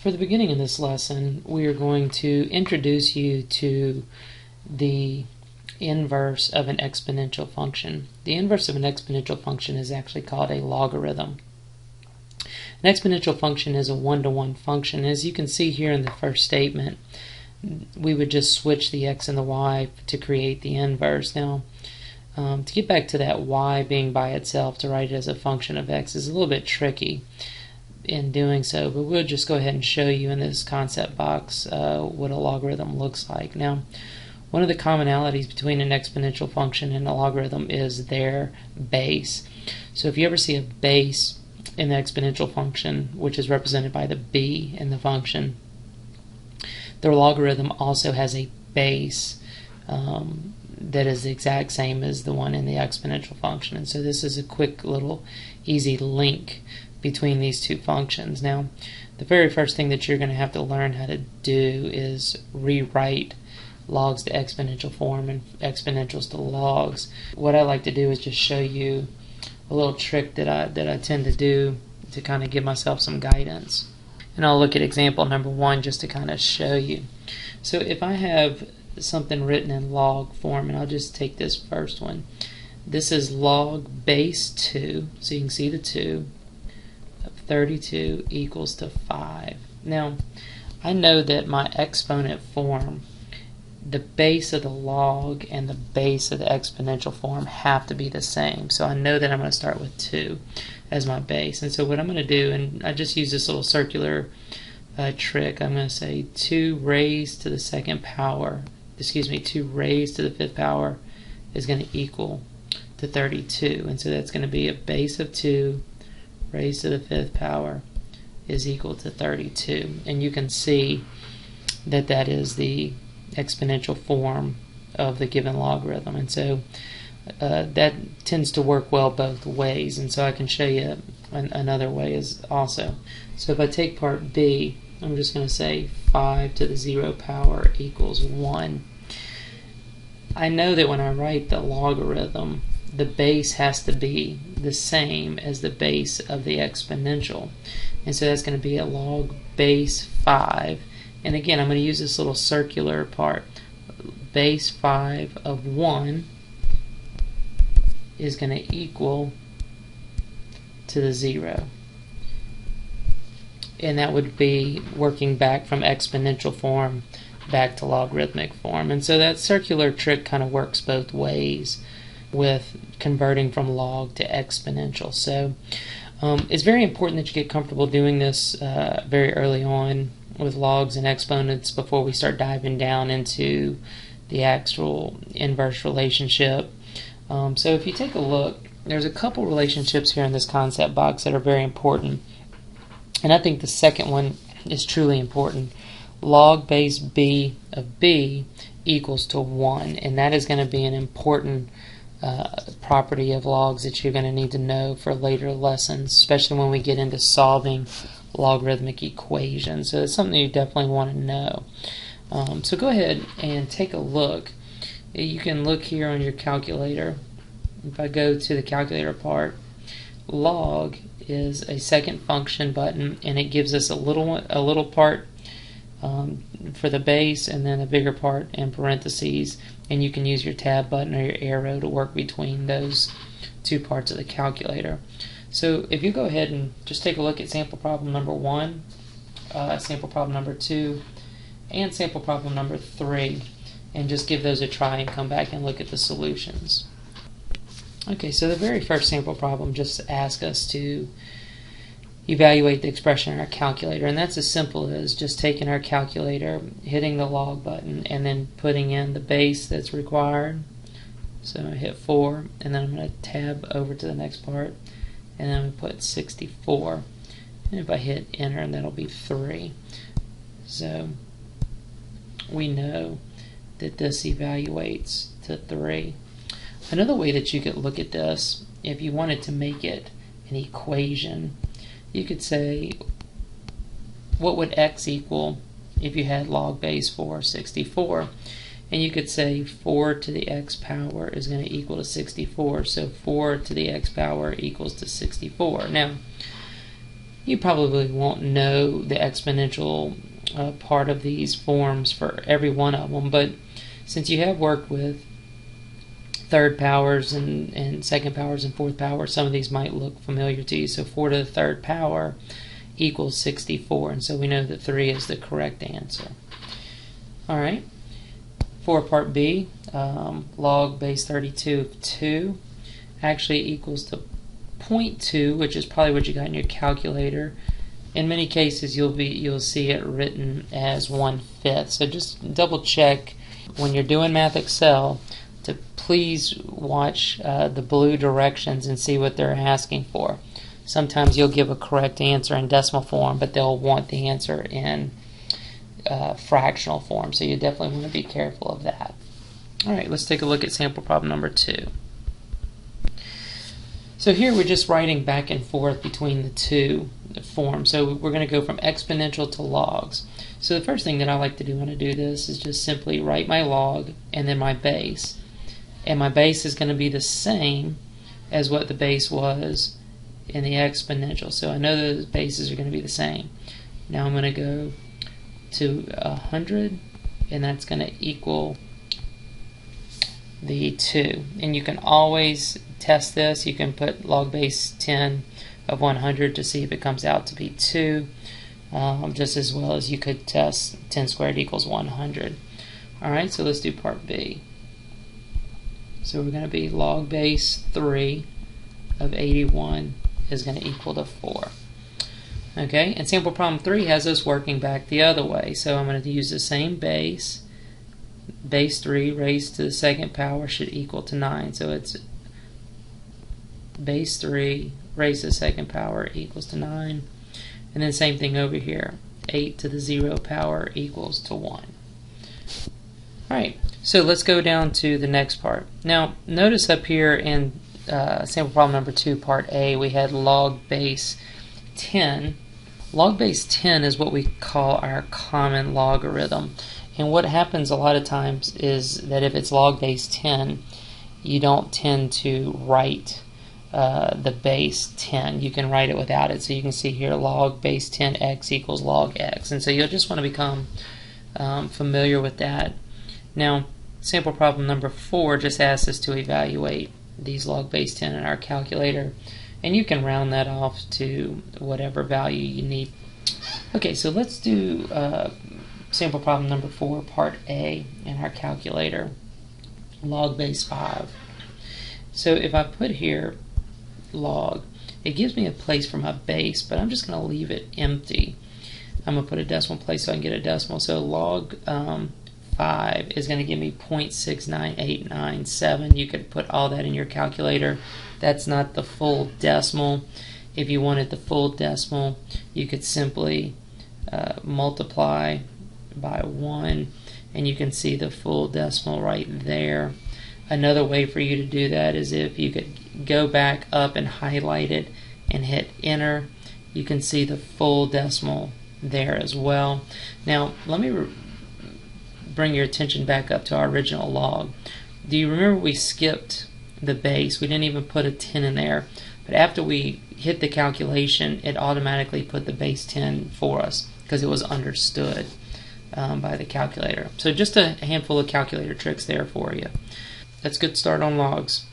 For the beginning of this lesson, we are going to introduce you to the inverse of an exponential function. The inverse of an exponential function is actually called a logarithm. An exponential function is a one-to-one function. As you can see here in the first statement, we would just switch the x and the y to create the inverse. Now, to get back to that y being by itself, to write it as a function of x is a little bit tricky in doing so, but we'll just go ahead and show you in this concept box what a logarithm looks like. Now, one of the commonalities between an exponential function and a logarithm is their base. So if you ever see a base in the exponential function, which is represented by the b in the function, the logarithm also has a base that is the exact same as the one in the exponential function. And so this is a quick little easy link between these two functions. Now, the very first thing that you're going to have to learn how to do is rewrite logs to exponential form and exponentials to logs. What I like to do is just show you a little trick that I tend to do to kind of give myself some guidance. And I'll look at example number 1 just to kind of show you. So if I have something written in log form, and I'll just take this first one. This is log base 2, so you can see the 2, of 32 equals to 5. Now, I know that my exponent form, the base of the log and the base of the exponential form have to be the same. So I know that I'm going to start with 2 as my base. And so what I'm going to do, and I just use this little circular trick, I'm going to say 2 raised to the second power, 2 raised to the 5th power is going to equal to 32. And so that's going to be a base of 2 raised to the 5th power is equal to 32. And you can see that that is the exponential form of the given logarithm. And so that tends to work well both ways. And so I can show you another way is also. So if I take part B, I'm just going to say 5 to the 0 power equals 1. I know that when I write the logarithm, the base has to be the same as the base of the exponential. And so that's going to be a log base 5. And again, I'm going to use this little circular part. Base 5 of 1 is going to equal to the 0. And that would be working back from exponential form back to logarithmic form. And so that circular trick kind of works both ways with converting from log to exponential. So it's very important that you get comfortable doing this very early on with logs and exponents before we start diving down into the actual inverse relationship. So if you take a look, there's a couple relationships here in this concept box that are very important. And I think the second one is truly important. Log base b of b equals to 1. And that is going to be an important property of logs that you're going to need to know for later lessons, especially when we get into solving logarithmic equations. So it's something you definitely want to know. So go ahead and take a look. You can look here on your calculator. If I go to the calculator part, log is a second function button, and it gives us a little part for the base and then a bigger part in parentheses, and you can use your tab button or your arrow to work between those two parts of the calculator. So if you go ahead and just take a look at sample problem number 1, sample problem number 2, and sample problem number 3, and just give those a try and come back and look at the solutions. Okay, so the very first sample problem just asks us to evaluate the expression in our calculator, and that's as simple as just taking our calculator, hitting the log button, and then putting in the base that's required. So I'm going to hit 4, and then I'm going to tab over to the next part, and then I'm going to put 64. And if I hit enter, and that'll be 3. So we know that this evaluates to 3. Another way that you could look at this, if you wanted to make it an equation, you could say, what would x equal if you had log base 4, 64? And you could say 4 to the x power is going to equal to 64. So 4 to the x power equals to 64. Now, You probably won't know the exponential part of these forms for every one of them, but since you have worked with third powers and second powers and fourth powers, some of these might look familiar to you. So 4 to the third power equals 64, and so we know that 3 is the correct answer. Alright, for part B, log base 32 of 2 actually equals to 0.2, which is probably what you got in your calculator. In many cases you'll see it written as 1/5. So just double check when you're doing Math Excel to please watch the blue directions and see what they're asking for. Sometimes you'll give a correct answer in decimal form, but they'll want the answer in fractional form, so you definitely want to be careful of that. Alright, let's take a look at sample problem number 2. So here we're just writing back and forth between the two forms. So we're going to go from exponential to logs. So the first thing that I like to do when I do this is just simply write my log and then my base. And my base is going to be the same as what the base was in the exponential. So I know those bases are going to be the same. Now I'm going to go to 100, and that's going to equal the 2. And you can always test this. You can put log base 10 of 100 to see if it comes out to be 2, just as well as you could test 10 squared equals 100. Alright, so let's do part B. So we're going to be log base 3 of 81 is going to equal to 4. Okay, and sample problem 3 has us working back the other way. So I'm going to use the same base. Base 3 raised to the second power should equal to 9. So it's base 3 raised to the second power equals to 9. And then same thing over here. 8 to the 0 power equals to 1. Alright, so let's go down to the next part. Now, notice up here in sample problem number 2, part A, we had log base 10. Log base 10 is what we call our common logarithm. And what happens a lot of times is that if it's log base 10, you don't tend to write the base 10. You can write it without it. So you can see here log base 10x equals log x. And so you'll just want to become familiar with that. Now, sample problem number 4 just asks us to evaluate these log base 10 in our calculator. And you can round that off to whatever value you need. Okay, so let's do sample problem number 4, part A in our calculator, log base 5. So if I put here log, it gives me a place for my base, but I'm just going to leave it empty. I'm going to put a decimal place so I can get a decimal. So log 5 is going to give me 0.69897. You could put all that in your calculator. That's not the full decimal. If you wanted the full decimal, you could simply multiply by 1, and you can see the full decimal right there. Another way for you to do that is if you could go back up and highlight it and hit enter, you can see the full decimal there as well. Now let me bring your attention back up to our original log. Do you remember we skipped the base? We didn't even put a 10 in there, but after we hit the calculation, it automatically put the base 10 for us because it was understood by the calculator. So just a handful of calculator tricks there for you. Let's get started on logs.